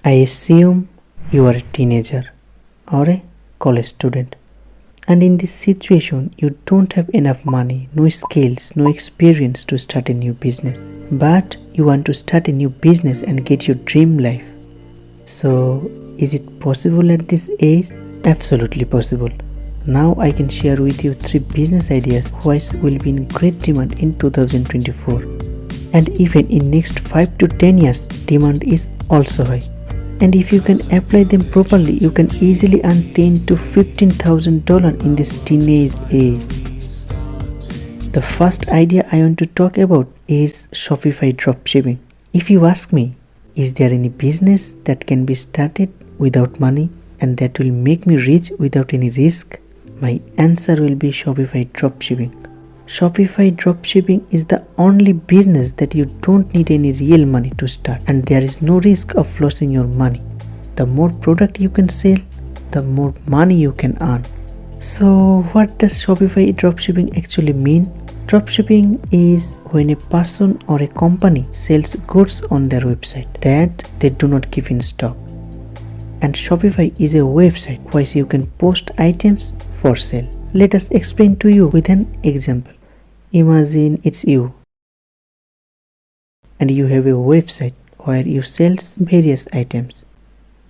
I assume you are a teenager or a college student, and in this situation you don't have enough money, no skills, no experience to start a new business, but you want to start a new business and get your dream life. So is it possible at this age? Absolutely possible. Now I can share with you 3 business ideas which will be in great demand in 2024, and even in next 5 to 10 years demand is also high. And if you can apply them properly, you can easily earn $10,000 to $15,000 in this teenage age. The first idea I want to talk about is Shopify dropshipping. If you ask me, is there any business that can be started without money and that will make me rich without any risk? My answer will be Shopify dropshipping. Shopify dropshipping is the only business that you don't need any real money to start, and there is no risk of losing your money. The more product you can sell, the more money you can earn. So what does Shopify dropshipping actually mean? Dropshipping is when a person or a company sells goods on their website that they do not keep in stock. And Shopify is a website where you can post items for sale. Let us explain to you with an example. Imagine it's you and you have a website where you sell various items.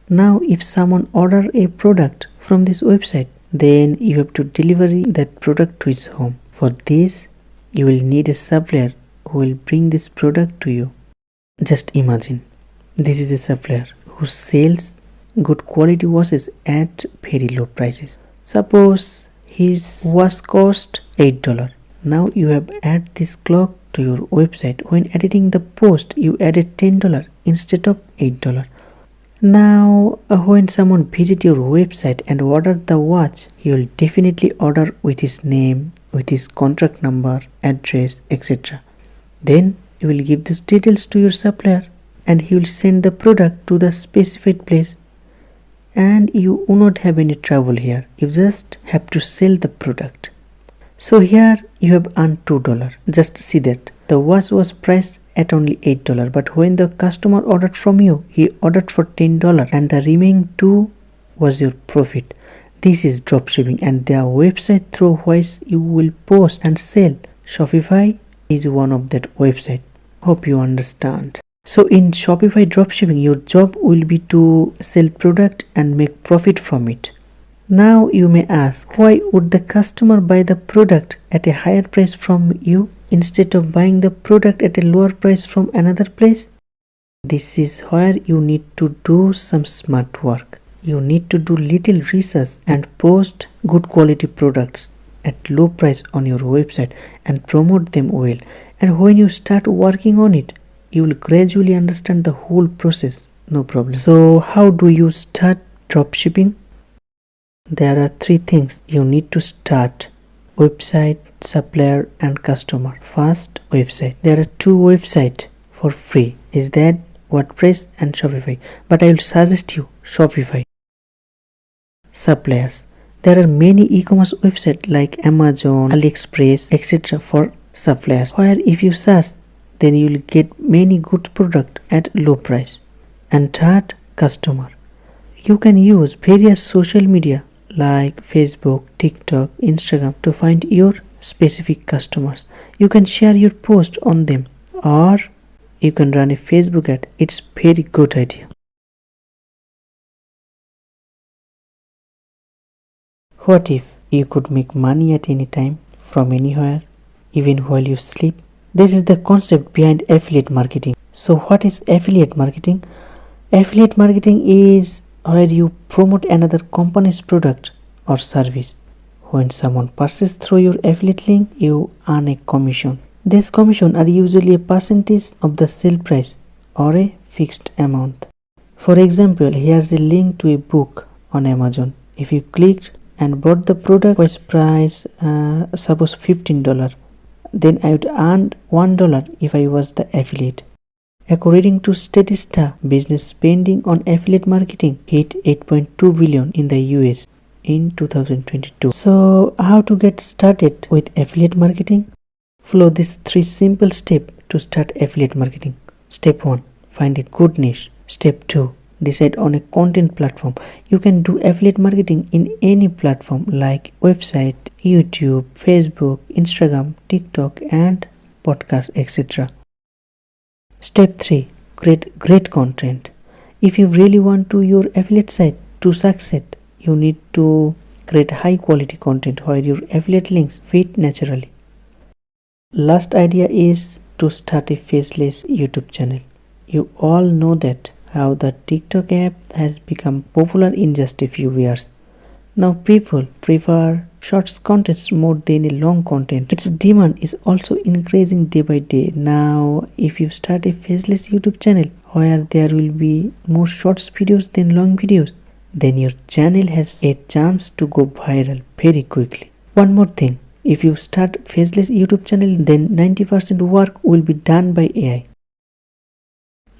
Now if someone orders a product from this website, then you have to deliver that product to his home. For this, you will need a supplier who will bring this product to you. Just imagine, this is a supplier who sells good quality watches at very low prices. Suppose his watch cost $8. Now you have added this clock to your website. When editing the post, you added $10 instead of $8. Now when someone visits your website and orders the watch, he will definitely order with his name, with his contract number, address, etc. Then you will give these details to your supplier and he will send the product to the specified place. And you will not have any trouble here. You just have to sell the product. So here you have earned $2. Just see that the watch was priced at only $8, but when the customer ordered from you, he ordered for $10 and the remaining $2 was your profit. This is dropshipping and their website through which you will post and sell. Shopify is one of that website. Hope you understand. So in Shopify dropshipping, your job will be to sell product and make profit from it. Now you may ask, why would the customer buy the product at a higher price from you instead of buying the product at a lower price from another place? This is where you need to do some smart work. You need to do little research and post good quality products at low price on your website and promote them well. And when you start working on it, you will gradually understand the whole process, no problem. So how do you start dropshipping? There are 3 things you need to start: website, supplier and customer. First, website. There are 2 websites for free, is that WordPress and Shopify, but I will suggest you Shopify. Suppliers. There are many e-commerce websites like Amazon, AliExpress, etc. for suppliers, where if you search, then you will get many good products at low price. And third, customer. You can use various social media like Facebook, TikTok, Instagram to find your specific customers. You can share your post on them, or you can run a Facebook ad. It's very good idea. What if you could make money at any time, from anywhere, even while you sleep? This is the concept behind affiliate marketing. So what is affiliate marketing? Affiliate marketing is where you promote another company's product or service. When someone purchases through your affiliate link, you earn a commission. These commissions are usually a percentage of the sale price or a fixed amount. For example, here's a link to a book on Amazon. If you clicked and bought the product which price suppose $15, then I would earn $1 if I was the affiliate. According to Statista, business spending on affiliate marketing hit $8.2 billion in the US in 2022. So how to get started with affiliate marketing? Follow these 3 simple steps to start affiliate marketing. Step 1, find a good niche. Step 2, Decide on a content platform. You can do affiliate marketing in any platform like website, YouTube, Facebook, Instagram, TikTok, and podcast, etc. Step 3. Create great content. If you really want to your affiliate site to succeed, you need to create high quality content where your affiliate links fit naturally. Last idea is to start a faceless YouTube channel. You all know that how the TikTok app has become popular in just a few years. Now people prefer short contents more than a long content. Its demand is also increasing day by day. Now if you start a faceless YouTube channel where there will be more shorts videos than long videos, then your channel has a chance to go viral very quickly. One more thing, if you start faceless YouTube channel, then 90% work will be done by AI.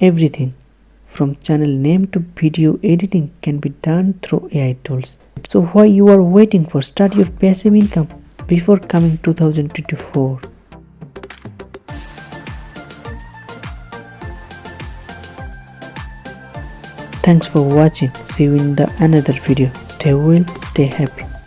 Everything from channel name to video editing can be done through AI tools. So why you are waiting for? Start your passive income before coming 2024. Thanks for watching. See you in the another video. Stay well, stay happy.